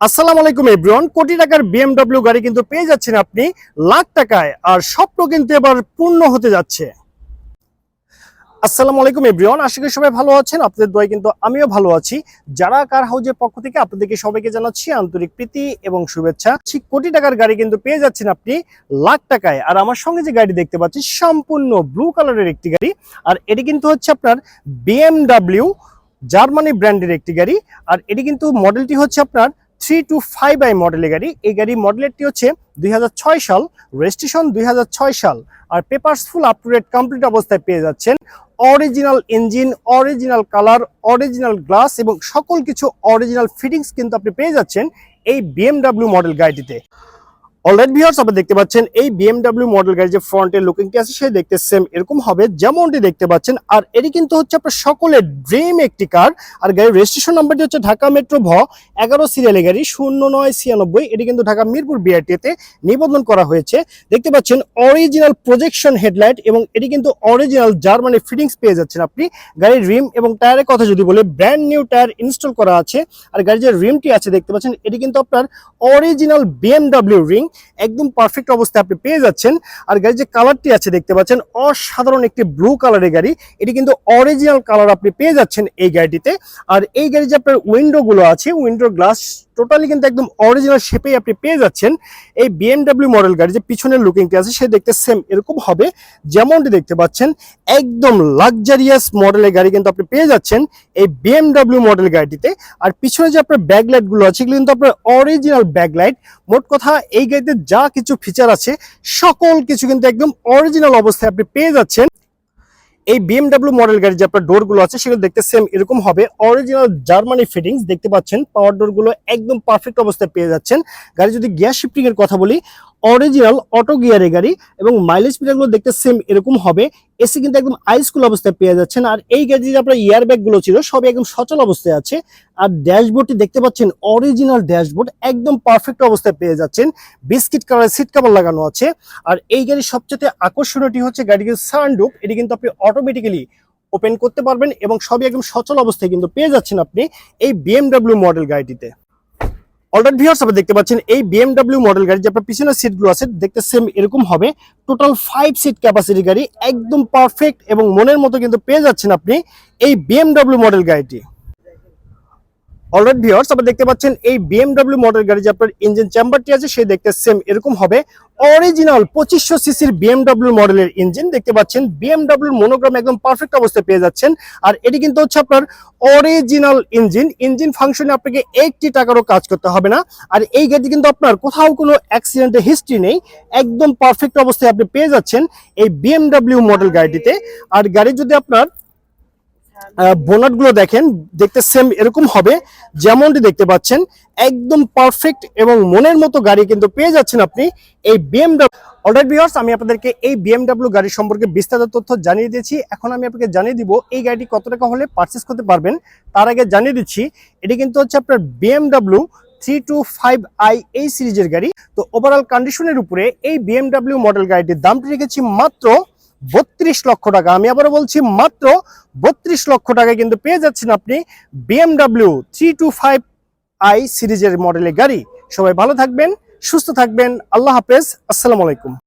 আসসালামু আলাইকুম এভরিওয়ান। কোটি টাকার বিএমডব্লিউ গাড়ি কিন্তু পেয়ে যাচ্ছেন আপনি লাখ টাকায়, আর স্বপ্ন কিন্তু এবার পূর্ণ হতে যাচ্ছে। আসসালামু আলাইকুম এভরিওয়ান, আশা করি সবাই ভালো আছেন। আপনাদের দোয়ায় কিন্তু আমিও ভালো আছি। যারা কার হাউজের পক্ষ থেকে আপনাদেরকে সবাইকে জানাচ্ছি আন্তরিক প্রীতি এবং শুভেচ্ছা। কোটি টাকার গাড়ি কিন্তু পেয়ে যাচ্ছেন আপনি লাখ টাকায়। আর আমার সঙ্গে যে গাড়ি দেখতে পাচ্ছি সম্পূর্ণ ব্লু কালারের একটি গাড়ি, আর এটি কিন্তু হচ্ছে আপনার বিএমডব্লিউ জার্মানি ব্র্যান্ডের একটি গাড়ি। আর এটি কিন্তু মডেলটি হচ্ছে আপনার 325i মডেলের গাড়ি। এই গাড়ি মডেলেরটি হচ্ছে 2006 সাল, রেজিস্ট্রেশন 2006 সাল। আর papers full up to date complete অবস্থায় পেয়ে যাচ্ছেন। Original engine, original colour, original glass এবং সকল কিছু অরিজিনাল ফিটিংস কিন্তু আপনি পেয়ে যাচ্ছেন এই বিএমডব্লিউ মডেল গাড়িটিতে। অলরাইট ভিউয়ার্স, আপনারা দেখতে পাচ্ছেন এই বিএমডব্লিউ মডেল গাড়ির যে ফ্রন্টের লুকিংটি আছে সে দেখতে সেম এরকম হবে যেমনটি দেখতে পাচ্ছেন। আর এটি কিন্তু হচ্ছে আপনার সকলের ড্রিম একটি কার। আর গাড়ির রেজিস্ট্রেশন নাম্বারটি হচ্ছে ঢাকা মেট্রো 11 সিরিয়ালের গাড়ি 0996। এটি কিন্তু ঢাকা মিরপুর বিআরটিতে নিবন্ধন করা হয়েছে। দেখতে পাচ্ছেন অরিজিনাল প্রজেকশন হেডলাইট এবং এটি কিন্তু অরিজিনাল জার্মানি ফিটিংস পেয়ে যাচ্ছেন আপনি। গাড়ির রিম এবং টায়ারের কথা যদি বলে, ব্র্যান্ড নিউ টায়ার ইনস্টল করা আছে। আর গাড়ির যে রিমটি আছে দেখতে পাচ্ছেন এটি কিন্তু আপনার অরিজিনাল বিএমডব্লিউ রিং, একদম পারফেক্ট অবস্থায় আপনি পেয়ে যাচ্ছেন। আর গাড়ির যে কালারটি আছে দেখতে পাচ্ছেন অসাধারণ একটি ব্লু কালারের গাড়ি। এটি কিন্তু অরিজিনাল কালার আপনি পেয়ে যাচ্ছেন এই গাড়িটিতে। আর এই গাড়ির যে আপনার উইন্ডো গুলো আছে, উইন্ডোর গ্লাস টোটালি কিন্তু একদম অরিজিনাল শেপেই আপনি পেয়ে যাচ্ছেন। এই বিএমডব্লিউ মডেল গাড়ি যে পিছনের লুকিংটি আছে সে দেখতে সেম এরকম হবে যেমনটি দেখতে পাচ্ছেন। একদম লাক্সারিয়াস মডেলের গাড়ি কিন্তু আপনি পেয়ে যাচ্ছেন এই বিএমডব্লিউ মডেল গাড়িটিতে। আর পিছনে যে আপনার ব্যাকলাইট গুলো আছে এগুলো কিন্তু আপনার অরিজিনাল ব্যাকলাইট। মোট কথা এই গাড়িতে যা কিছু ফিচার আছে সকল কিছু কিন্তু একদম অরিজিনাল অবস্থায় আপনি পেয়ে যাচ্ছেন। এই বিএমডব্লিউ মডেল গাড়ির যে আপনার ডোর গুলো আছে সেগুলো দেখতে সেম এরকম হবে, অরিজিনাল জার্মানি ফিটিংস দেখতে পাচ্ছেন। পাওয়ার ডোর গুলো একদম পারফেক্ট অবস্থায় পেয়ে যাচ্ছেন। গাড়ি যদি গিয়ার শিফটিং এর কথা বলি, অরিজিনাল অটো গিয়ারের গাড়ি এবং মাইলেজ মিটার গুলো দেখতে সেম এরকম হবে। এসি কিন্তু একদম আইসকুল অবস্থায় পেয়ে যাচ্ছেন। আর এই গাড়িতে যে আপনার ইয়ার ব্যাগ গুলো ছিল সবই একদম সচল অবস্থায় আছে। আর ড্যাশবোর্ডটি দেখতে পাচ্ছেন অরিজিনাল ড্যাশবোর্ড, একদম পারফেক্ট অবস্থায় পেয়ে যাচ্ছেন। বিস্কিট কালারের সিট কভার লাগানো আছে। আর এই গাড়ির সবচেয়ে আকর্ষণীয়টি হচ্ছে গাড়ির সানরুফ। এটি কিন্তু আপনি অটোমেটিক্যালি ওপেন করতে পারবেন এবং সবই একদম সচল অবস্থায় কিন্তু পেয়ে যাচ্ছেন আপনি এই বিএমডব্লিউ মডেল গাড়িটিতে। অলরাইট ভিউয়ার্স, আপনারা দেখতে পাচ্ছেন এই বিএমডব্লিউ মডেল গাড়ি যে আপনার পিছনের সিটগুলো আছে দেখতে সেম এরকম হবে। টোটাল 5 সিট ক্যাপাসিটি গাড়ি, একদম পারফেক্ট এবং মনের মতো কিন্তু পেয়ে যাচ্ছেন আপনি এই বিএমডব্লিউ মডেল গাড়িটি। অলরাইট ভিউয়ার্স, আপনারা দেখতে পাচ্ছেন এই বিএমডব্লিউ মডেল গাড়ি যে আপনার ইঞ্জিন চেম্বারটি আছে সে দেখতে সেম এরকম হবে। অরিজিনাল 2500 সিসির বিএমডব্লিউ মডেলের ইঞ্জিন দেখতে পাচ্ছেন। বিএমডব্লিউর মনোগ্রাম একদম পারফেক্ট অবস্থায় পেয়ে যাচ্ছেন। আর এটি কিন্তু হচ্ছে আপনার অরিজিনাল ইঞ্জিন ফাংশনে আপনাকে 80 টাকারও কাজ করতে হবে না। আর এই গাড়ি কিন্তু আপনার কোথাও কোনো অ্যাক্সিডেন্টের হিস্ট্রি নেই, একদম পারফেক্ট অবস্থায় আপনি পেয়ে যাচ্ছেন এই বিএমডব্লিউ মডেল গাড়িটিতে। আর গাড়ি যদি আপনার বোনাট গুলো দেখেন দেখতে সেম এরকম হবে যেমনটি দেখতে পাচ্ছেন। একদম পারফেক্ট এবং মনের মতো গাড়ি কিন্তু পেয়ে যাচ্ছেন আপনি এই বিএমডব্লিউ। অলরাইট ভিউয়ার্স, আমি আপনাদেরকে এই বিএমডব্লিউ গাড়ি সম্পর্কে বিস্তারিত তথ্য জানিয়ে দিয়েছি। এখন আমি আপনাকে জানিয়ে দিব এই গাড়িটি কত টাকা হলে পারচেস করতে পারবেন। তার আগে জানিয়ে দিচ্ছি এটি কিন্তু হচ্ছে আপনার বিএমডব্লিউ 325i এই সিরিজের গাড়ি। তো ওভারঅল কন্ডিশনের উপরে এই বিএমডব্লিউ মডেল গাড়িটির দামটি রেখেছি মাত্র 32 লক্ষ টাকা। আমি আবারও বলছি মাত্র 32 লক্ষ টাকায় কিন্তু পেয়ে যাচ্ছেন আপনি বিএমডব্লিউ 325i সিরিজের মডেলের গাড়ি। সবাই ভালো থাকবেন, সুস্থ থাকবেন। আল্লাহ হাফেজ, আসসালামু আলাইকুম।